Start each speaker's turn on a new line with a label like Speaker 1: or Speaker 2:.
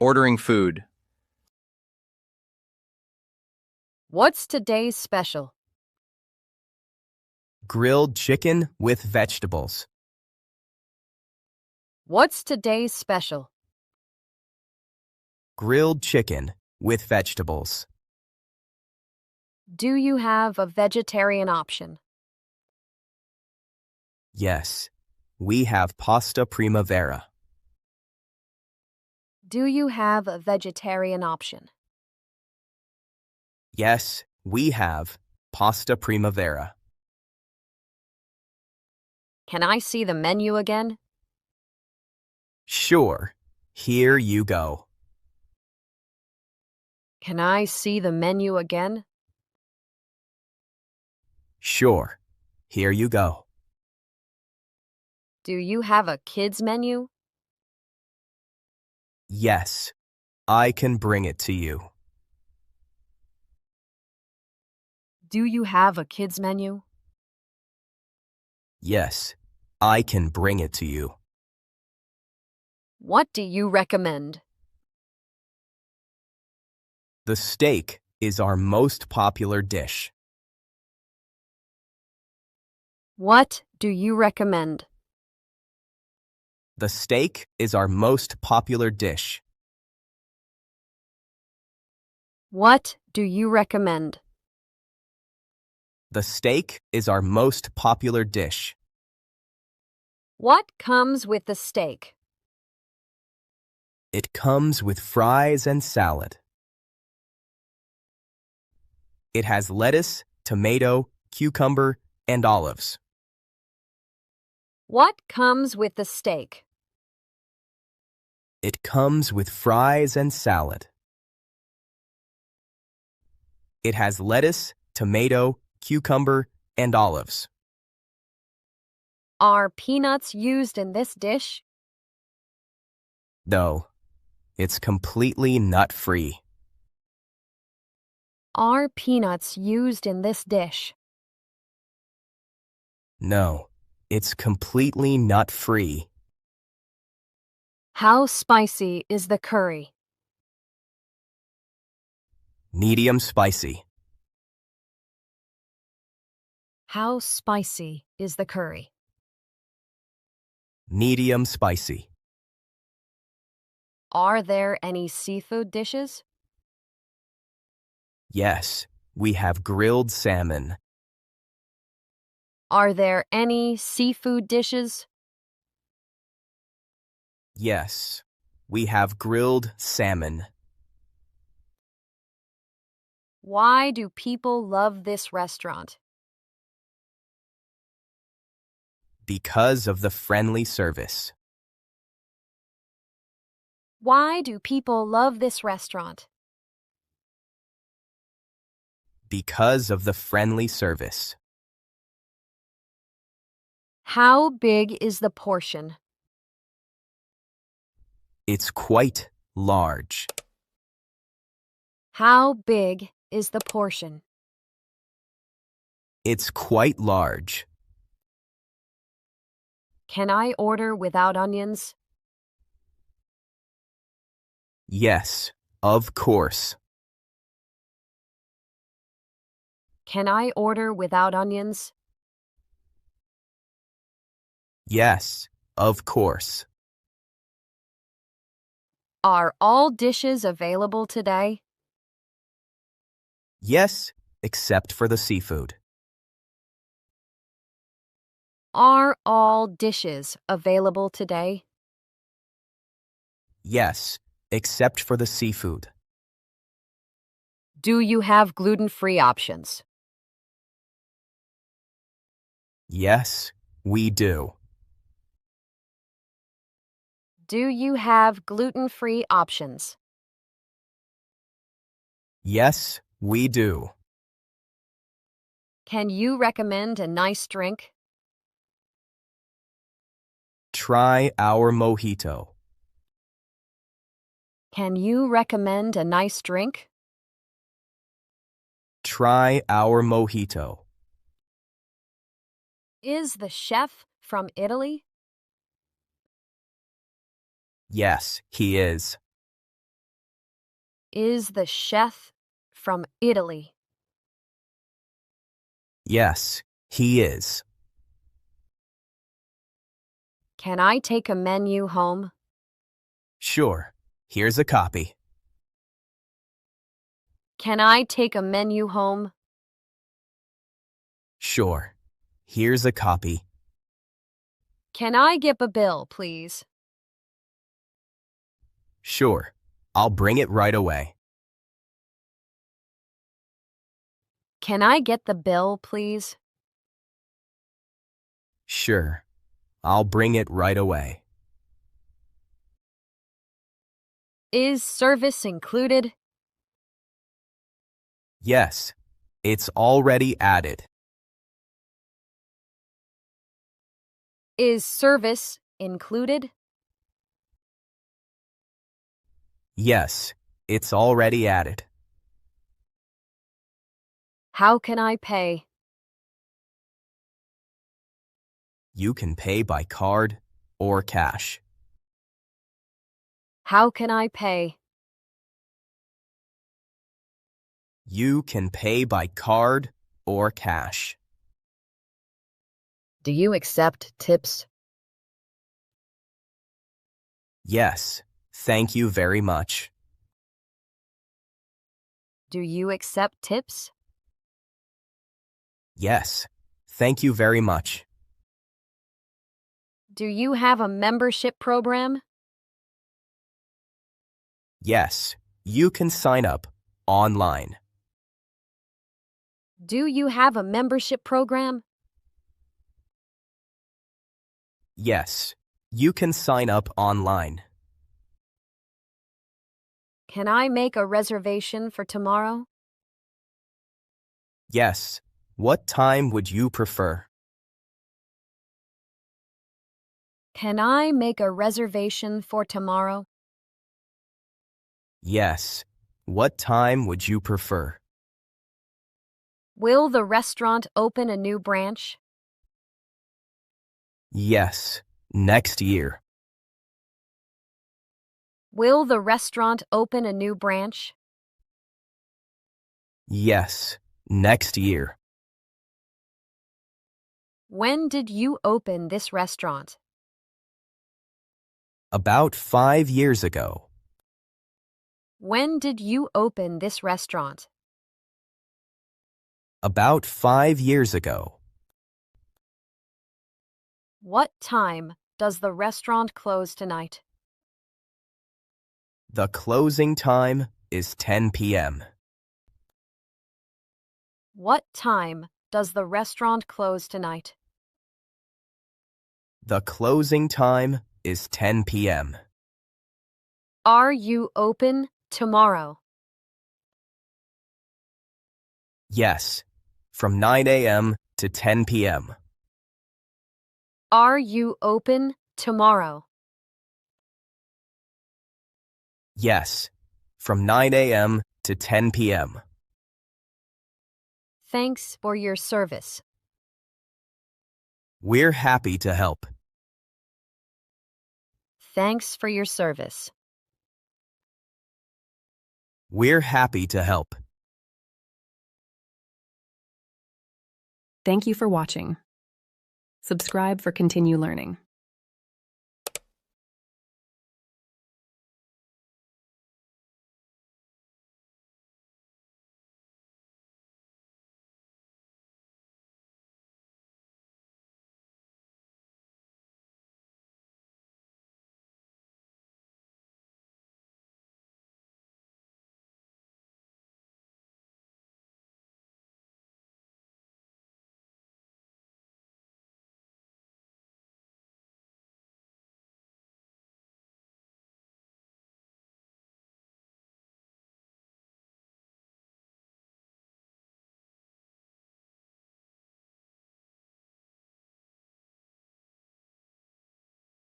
Speaker 1: Ordering food.
Speaker 2: What's today's special?
Speaker 3: Grilled chicken with vegetables.
Speaker 2: What's today's special?
Speaker 3: Grilled chicken with vegetables.
Speaker 2: Do you have a vegetarian option?
Speaker 3: Yes, we have pasta primavera.
Speaker 2: Do you have a vegetarian option?
Speaker 3: Yes, we have pasta primavera.
Speaker 2: Can I see the menu again?
Speaker 3: Sure, here you go.
Speaker 2: Can I see the menu again?
Speaker 3: Sure, here you go.
Speaker 2: Do you have a kids menu?
Speaker 3: Yes, I can bring it to you.
Speaker 2: Do you have a kids menu?
Speaker 3: Yes, I can bring it to you.
Speaker 2: What do you recommend?
Speaker 3: The steak is our most popular dish.
Speaker 2: What do you recommend?
Speaker 3: The steak is our most popular dish.
Speaker 2: What do you recommend?
Speaker 3: The steak is our most popular dish.
Speaker 2: What comes with the steak?
Speaker 3: It comes with fries and salad. It has lettuce, tomato, cucumber, and olives.
Speaker 2: What comes with the steak?
Speaker 3: It comes with fries and salad. It has lettuce, tomato, cucumber, and olives.
Speaker 2: Are peanuts used in this dish?
Speaker 3: No, it's completely nut-free.
Speaker 2: Are peanuts used in this dish?
Speaker 3: No, it's completely nut-free.
Speaker 2: How spicy is the curry?
Speaker 3: Medium spicy.
Speaker 2: How spicy is the curry?
Speaker 3: Medium spicy.
Speaker 2: Are there any seafood dishes?
Speaker 3: Yes, we have grilled salmon.
Speaker 2: Are there any seafood dishes?
Speaker 3: Yes, we have grilled salmon.
Speaker 2: Why do people love this restaurant?
Speaker 3: Because of the friendly service.
Speaker 2: Why do people love this restaurant?
Speaker 3: Because of the friendly service.
Speaker 2: How big is the portion?
Speaker 3: It's quite large.
Speaker 2: How big is the portion?
Speaker 3: It's quite large.
Speaker 2: Can I order without onions?
Speaker 3: Yes, of course.
Speaker 2: Can I order without onions?
Speaker 3: Yes, of course.
Speaker 2: Are all dishes available today?
Speaker 3: Yes, except for the seafood.
Speaker 2: Are all dishes available today?
Speaker 3: Yes, except for the seafood.
Speaker 2: Do you have gluten-free options?
Speaker 3: Yes, we do.
Speaker 2: Do you have gluten-free options?
Speaker 3: Yes, we do.
Speaker 2: Can you recommend a nice drink?
Speaker 3: Try our mojito.
Speaker 2: Can you recommend a nice drink?
Speaker 3: Try our mojito.
Speaker 2: Is the chef from Italy?
Speaker 3: Yes, he is.
Speaker 2: Is the chef from Italy?
Speaker 3: Yes, he is.
Speaker 2: Can I take a menu home?
Speaker 3: Sure. Here's a copy.
Speaker 2: Can I take a menu home?
Speaker 3: Sure. Here's a copy.
Speaker 2: Can I get a bill, please?
Speaker 3: Sure. I'll bring it right away.
Speaker 2: Can I get the bill, please?
Speaker 3: Sure. I'll bring it right away.
Speaker 2: Is service included?
Speaker 3: Yes. It's already added.
Speaker 2: Is service included?
Speaker 3: Yes. It's already added.
Speaker 2: How can I pay?
Speaker 3: You can pay by card or cash.
Speaker 2: How can I pay?
Speaker 3: You can pay by card or cash.
Speaker 2: Do you accept tips?
Speaker 3: Yes. Thank you very much.
Speaker 2: Do you accept tips?
Speaker 3: Yes. Thank you very much.
Speaker 2: Do you have a membership program?
Speaker 3: Yes. You can sign up online.
Speaker 2: Do you have a membership program?
Speaker 3: Yes. You can sign up online.
Speaker 2: Can I make a reservation for tomorrow?
Speaker 3: Yes. What time would you prefer?
Speaker 2: Can I make a reservation for tomorrow?
Speaker 3: Yes. What time would you prefer?
Speaker 2: Will the restaurant open a new branch?
Speaker 3: Yes. Next year.
Speaker 2: Will the restaurant open a new branch?
Speaker 3: Yes. Next year.
Speaker 2: When did you open this restaurant?
Speaker 3: About 5 years ago.
Speaker 2: When did you open this restaurant?
Speaker 3: About 5 years ago.
Speaker 2: What time does the restaurant close tonight?
Speaker 3: The closing time is 10 p.m.
Speaker 2: What time does the restaurant close tonight?
Speaker 3: The closing time is 10 p.m.
Speaker 2: Are you open tomorrow?
Speaker 3: Yes. From 9 a.m. to 10 p.m.
Speaker 2: Are you open tomorrow?
Speaker 3: Yes. From 9 a.m. to 10 p.m.
Speaker 2: Thanks for your service.
Speaker 3: We're happy to help.
Speaker 2: Thanks for your service.
Speaker 3: We're happy to help.
Speaker 1: Thank you for watching. Subscribe for continue learning.